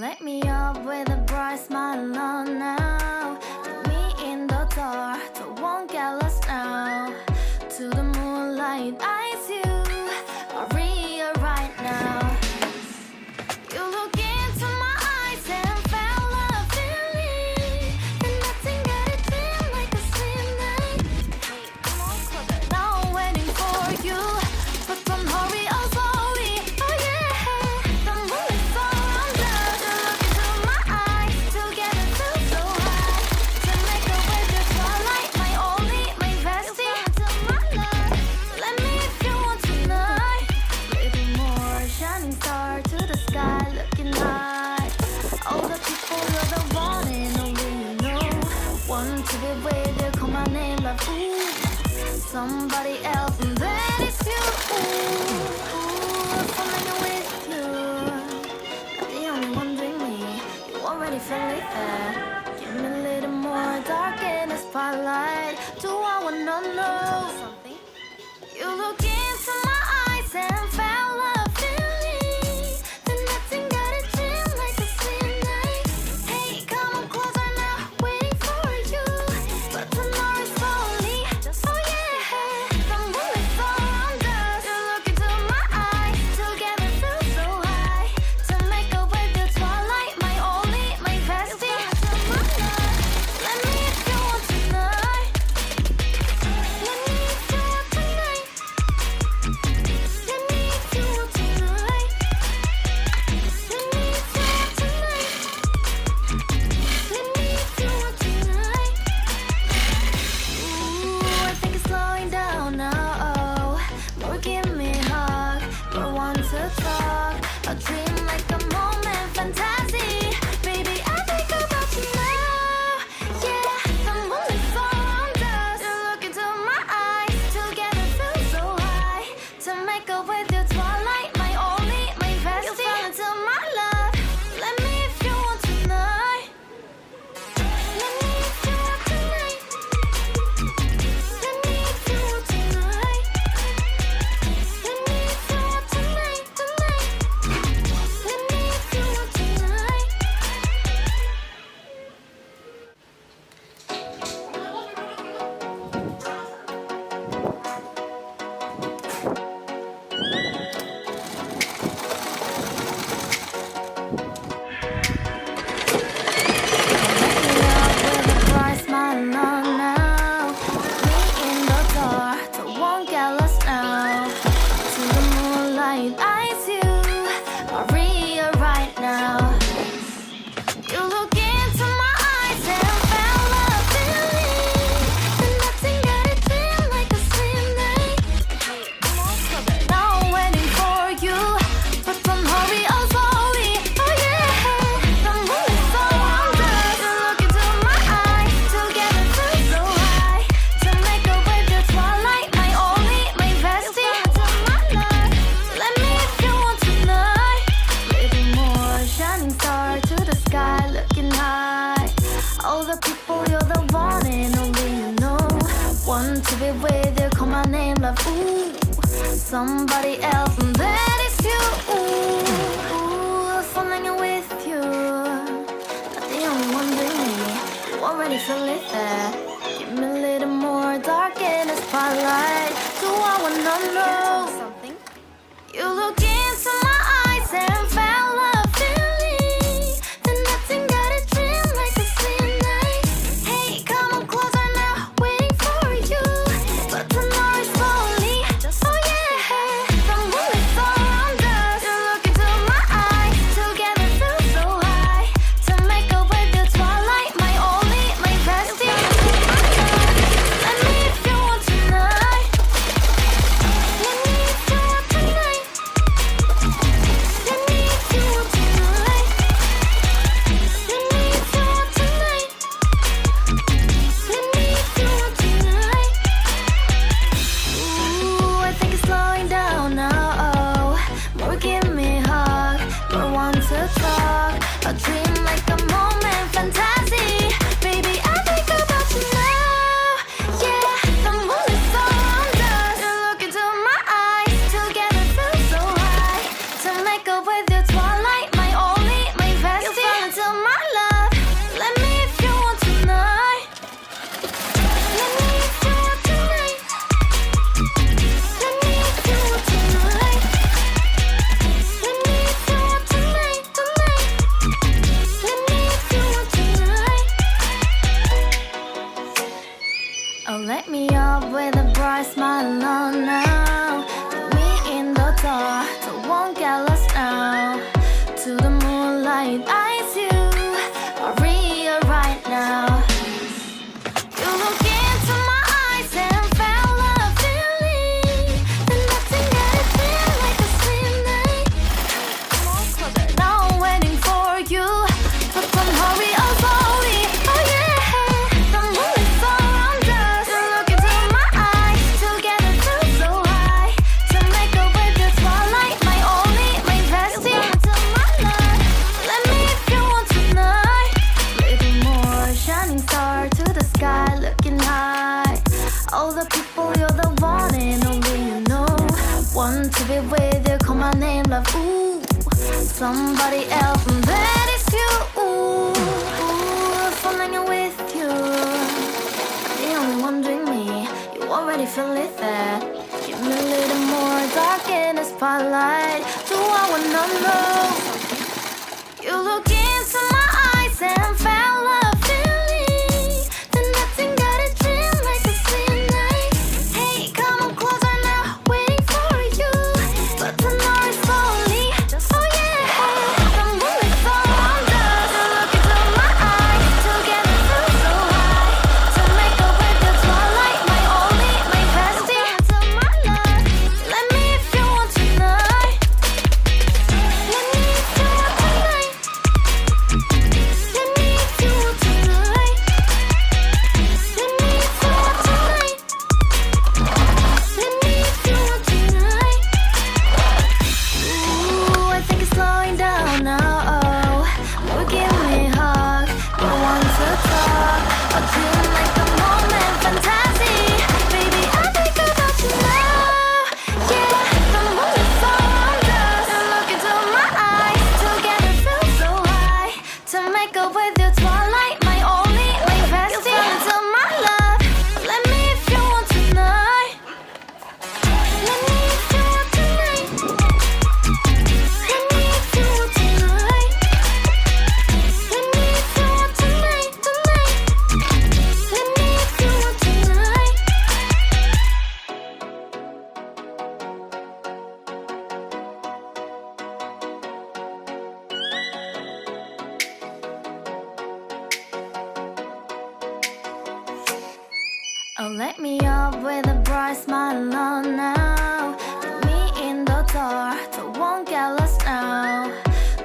Light me up with a bright smile on now. Put me in the dark, so won't get lost now. To the moonlight, eyes you are real right now. You look into my eyes and felt a feeling that nothing got it feel like a slim night. Hey, come on closer, now I'm waiting for you, but don't hurry, oh slowly, oh yeah. The moonlight's around us. You look into my eyes, together feel so high. To make a way through twilight, my only, my bestie. Into my love, let me if you want tonight. Little more shining star to the sky, looking high. All the people, you're the one and only you know. Want to be with you, call my name, love, ooh. Somebody else, and that is you, ooh. Falling with you, not the only one doing me. You already feel it there. Give me a little more dark in the spotlight. Do I wanna know something? You look into my eyes and felt a feeling that nothing got it feel like a slim night. Hey, come on closer now, waiting for you, but tomorrow is slowly. Oh yeah, the moonlight's around us. You look into my eyes, together feel so high. To make a way through twilight, my only, my bestie. To my love, let me if you want tonight. Let me if you want tonight. Let me if you want tonight. Let me if you want tonight. Let me if you want tonight. Ooh, I think it's slowing down now. More give me a hug, more want to talk. A dream like a moment, fantasy. Baby, I think about you now. Yeah, the moonlight's around us. You look into my eyes, together feel so high. To make a way through twilight, my only, my bestie. You fell into my love. Let me if you want tonight. Let me if you want tonight. Let me if you want tonight. Let me if you want tonight, tonight. Let me if you want tonight. With a bright smile on now. Me in the dark, so won't get lost now. To the moonlight, eyes you are real right now. You look into my eyes and felt a feeling that nothing got it feel like a slim night. Hey, come on closer, now I'm waiting for you, but don't hurry, oh slowly, oh yeah. The moonlight's around us. You look into my eyes, together feel so high. To make a way through twilight, my only, my bestie. To my love, let me if you want tonight. Little more shining star to the sky, looking high. All the people, you're the one and only you know. Want to be with you, call my name, love, ooh. Somebody else, and that is you, ooh. Falling with you, not the only one doing me. You already feel it there. Give me a little more dark in the spotlight. Do I wanna know something? You look into my eyes and felt a feeling that nothing got it feel like a slim night. Hey, come on closer now, waiting for you, but tomorrow is slowly. Oh yeah, the moonlight's around us. You look into my eyes, together feel so high. To make a way through twilight, my only, my bestie. Let me if you want tonight. Let me if you want tonight. light me up with a bright smile on now. Put me in the dark, so won't get lost now. To the moonlight, eyes you are real right now. You look into my eyes and felt a feeling that nothing got it feel like a slim night. Come on closer, now I'm waiting for you. But don't hurry, oh slowly, oh yeah. The moonlight's around us. You look into my eyes, together feel so high. To make a way through twilight, my only, my bestie. Into my life, let me if you want tonight. Little more shining star to the sky, looking high. All the people, you're the one and only you know. Want to be with you, call my name, love, ooh. Somebody else, and that is you, ooh. Falling with you. The only one doing me, you already feel it there. Give me a little more dark in the spotlight. Do I wanna know? You look into my eyes and felt a feeling that nothing got a dream like a slim night. Hey, come on closer now, waiting for you. But tonight is slowly, oh yeah. The moonlight's around us. You look into my eyes, together feel so high. To make a way through twilight, my only, my bestie. Into my life, let me if you want tonight. Let me if you want tonight. Let me if you want tonight. Let me if you want tonight. Let me if you want tonight. Ooh, I think it's slowing down now. Oh, will give me a hug. You want to talk, but you like the moment fantasy. Baby, I think about you now. Yeah, the moonlight's around us. You look into my eyes, together feel so high. To make up with your twilight, my only, my bestie. You into my love. Let me if you want tonight. Let me if you want tonight. Let me if you want tonight. Let me if you want tonight, tonight. Let me if you want tonight. Oh, let me up with a bright smile on now. Put me in the dark, so won't get lost now.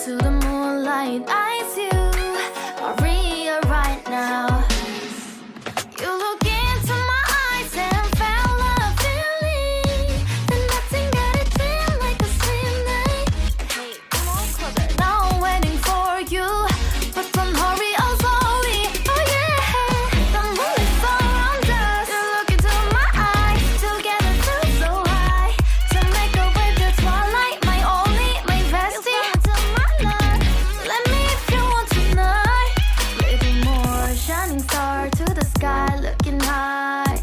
To the moonlight, eyes you are real right now. You look into my eyes and felt a feeling that nothing got a dream like a slim night. Hey, come on closer, now I'm waiting for you. But don't hurry, oh slowly, oh yeah. The moonlight's around us. You look into my eyes, together feel so high. To make a way through twilight, my only, my bestie. Into my life, let me if you want tonight. Little more shining star to the sky, looking high.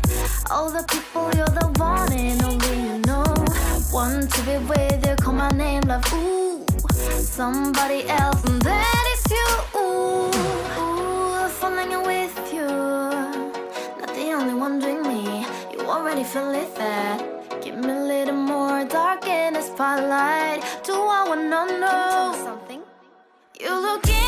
All the people, you're the one and only you know. Want to be with you, call my name, love, ooh. Somebody else, and that is you, ooh. Falling with you. Not the only one doing me, you already feel it there. Give me a little more dark in the spotlight. Do I wanna know? Something. You look in